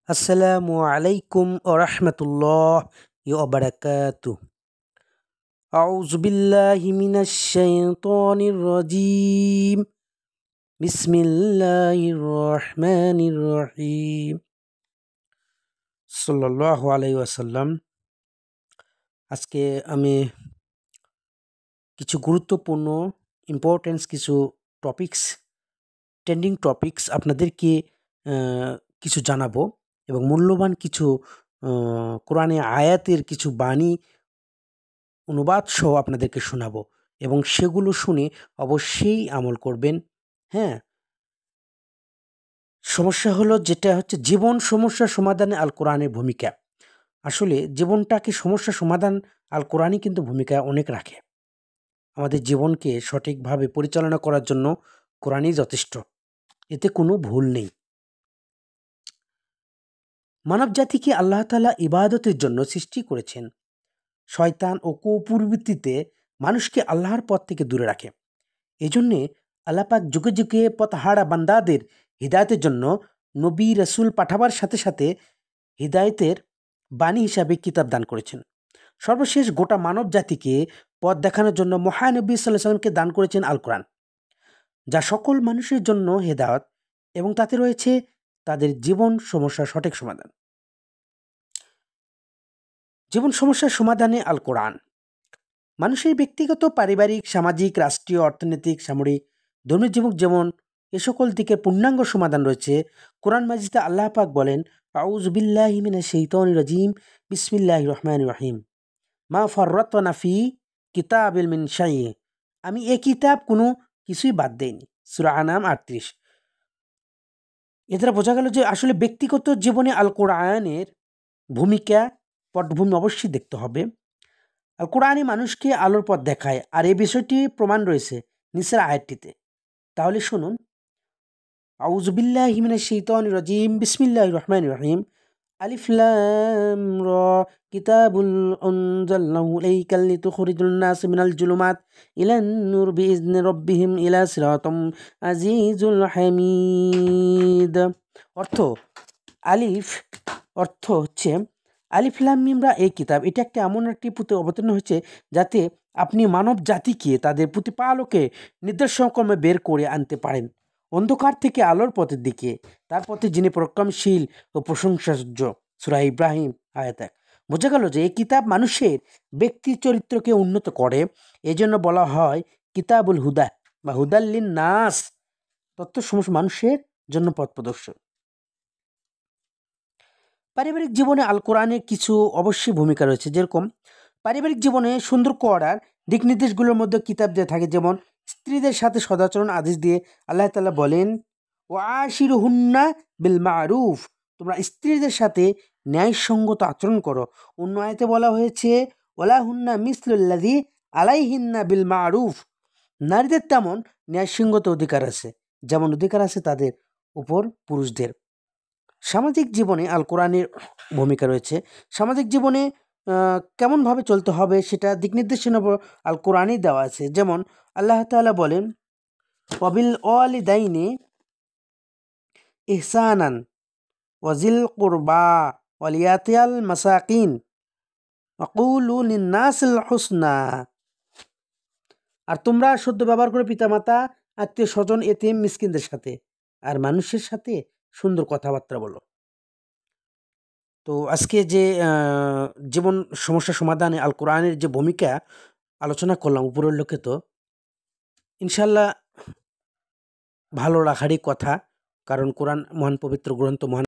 আসসালামু আলাইকুম ওরহমতুল্লাহি ওবারাকাতুহ। আউযু বিল্লাহি মিনাশ শাইতানির রাজীম। বিসমিল্লাহির রহমানির রহিম। সাল্লাল্লাহু আলাইহি ওয়াসাল্লাম। আজকে আমি কিছু গুরুত্বপূর্ণ কিছু টপিকস, ট্রেন্ডিং টপিকস আপনাদেরকে কিছু জানাবো এবং মূল্যবান কিছু কোরআনে আয়াতের কিছু বাণী অনুবাদ সহ আপনাদেরকে শোনাবো এবং সেগুলো শুনে অবশ্যই আমল করবেন। হ্যাঁ, সমস্যা হলো যেটা হচ্ছে জীবন সমস্যা সমাধানে আল কোরআনের ভূমিকা। আসলে জীবনটাকে সমস্যা সমাধান আল কোরআনই কিন্তু ভূমিকা অনেক রাখে। আমাদের জীবনকে সঠিকভাবে পরিচালনা করার জন্য কোরআনই যথেষ্ট, এতে কোনো ভুল নেই। মানব জাতিকে আল্লাহ তাআলা ইবাদতের জন্য সৃষ্টি করেছেন। শয়তান ও কুপ্রবৃত্তিতে মানুষকে আল্লাহর পথ থেকে দূরে রাখে। এজন্যে আল্লাহ পাক যুগে যুগে পথহারা বান্দাদের হিদায়তের জন্য নবী রাসূল পাঠাবার সাথে সাথে হিদায়তের বাণী হিসাবে কিতাব দান করেছেন। সর্বশেষ গোটা মানব জাতিকে পথ দেখানোর জন্য মহানবী সাল্লাল্লাহু আলাইহি ওয়াসাল্লামকে দান করেছেন আল কোরআন, যা সকল মানুষের জন্য হেদায়েত এবং তাতে রয়েছে তাদের জীবন সমস্যার সঠিক সমাধান। জীবন সমস্যার সমাধানে আল কোরআন মানুষের ব্যক্তিগত, পারিবারিক, সামাজিক, রাষ্ট্রীয়, অর্থনৈতিক, সামরিক, ধর্মীয় জীবন যেমন এ সকল দিকের পূর্ণাঙ্গ সমাধান রয়েছে। কোরআন মাজিদে আল্লাহ পাক বলেন, আউযু বিল্লাহি মিনাশ শাইতানির রাজিম, বিসমিল্লাহির রহমানির রহিম। মা ফাররাতনা ফি কিতাবিল মিন শাইইন। আমি এই কিতাব কোনো কিছুই বাদ দেইনি। সূরা আনাম ৩৮। এর দ্বারা বোঝা গেল যে আসলে ব্যক্তিগত জীবনে আল কোরআনের ভূমিকা, পটভূমি অবশ্যই দেখতে হবে। আল কোরআনই মানুষকে আলোর পথ দেখায়, আর এই বিষয়টি প্রমাণ রয়েছে নিচের আয়াতটিতে। তাহলে শুনুন, আউযু বিল্লাহি মিনাশ শাইতানির রাজিম, বিসমিল্লাহির রহমানির রহিম। আলিফ লাম রা, কিতাবুল আনজালনাহু ইলাইকা লিতুখরিজান নাস মিনাল জুলুমাত ইলান নূর বিইজনি রাব্বিহিম ইলা সিরাতাম আজিজুল হামিদ। অর্থ আলিফ অর্থ হচ্ছে আলিফ লাম মিম রা, এই কিতাব এটা একটা এমন একটি পুঁথি অবতীর্ণ হয়েছে যাতে আপনি মানব জাতিকে তাদের প্রতিপালকে নির্দেশক্রমে বের করে আনতে পারেন অন্ধকার থেকে আলোর পথের দিকে, তার পথে যিনি পরাক্রমশীল ও প্রশংসাযোগ্য। সূরা ইব্রাহিম আয়াত ১। বোঝা গেল যে এই কিতাব মানুষের ব্যক্তি চরিত্রকে উন্নত করে। এজন্য বলা হয় কিতাবুল হুদা বা হুদাল্লিন নাস, তথ্য সমস্ত মানুষের জন্য পথ প্রদর্শক। পারিবারিক জীবনে আল কোরআনের কিছু অবশ্যই ভূমিকা রয়েছে, যেরকম পারিবারিক জীবনে সুন্দর করার দিক নির্দেশগুলোর মধ্যে কিতাব দিয়ে থাকে। যেমন স্ত্রীদের সাথে সদাচরণ আদেশ দিয়ে আল্লাহ তাআলা বলেন, ও আশিরুহুন্না বিল মারুফ, তোমরা স্ত্রীদের সাথে ন্যায়সঙ্গত আচরণ করো। অন্য আয়াতে বলা হয়েছে, ওলা হুন্না মিসলুল্লাযী আলাইহিন্না বিল মারুফ, নারীদের তেমন ন্যায়সঙ্গত অধিকার আছে যেমন অধিকার আছে তাদের উপর পুরুষদের। সামাজিক জীবনে আল কোরআনের ভূমিকা রয়েছে। সামাজিক জীবনে কেমনভাবে চলতে হবে সেটা দিক নির্দেশনা আল কোরআনেই দেওয়া আছে। যেমন আল্লাহ তাআলা বলেন, ওয়াবিল ওয়ালিদাইনি ইহসানান ওয়াজিল কুরবা ওয়ালিয়াতিয়াল মাসাকিন ওয়াকুলু লিন্নাসিল হুসনা। আর তোমরা সদ্য ব্যবহার করে পিতামাতা, আত্মীয় স্বজন, এতিম, মিসকিনদের সাথে আর মানুষের সাথে সুন্দর কথাবার্তা বলো। তো আজকে যে জীবন সমস্যা সমাধানে আল কোরআনের যে ভূমিকা আলোচনা করলাম উপরিল্লিখিত, ইনশাল্লাহ ভালো রাখারই কথা, কারণ কোরআন মহান পবিত্র গ্রন্থ, মহান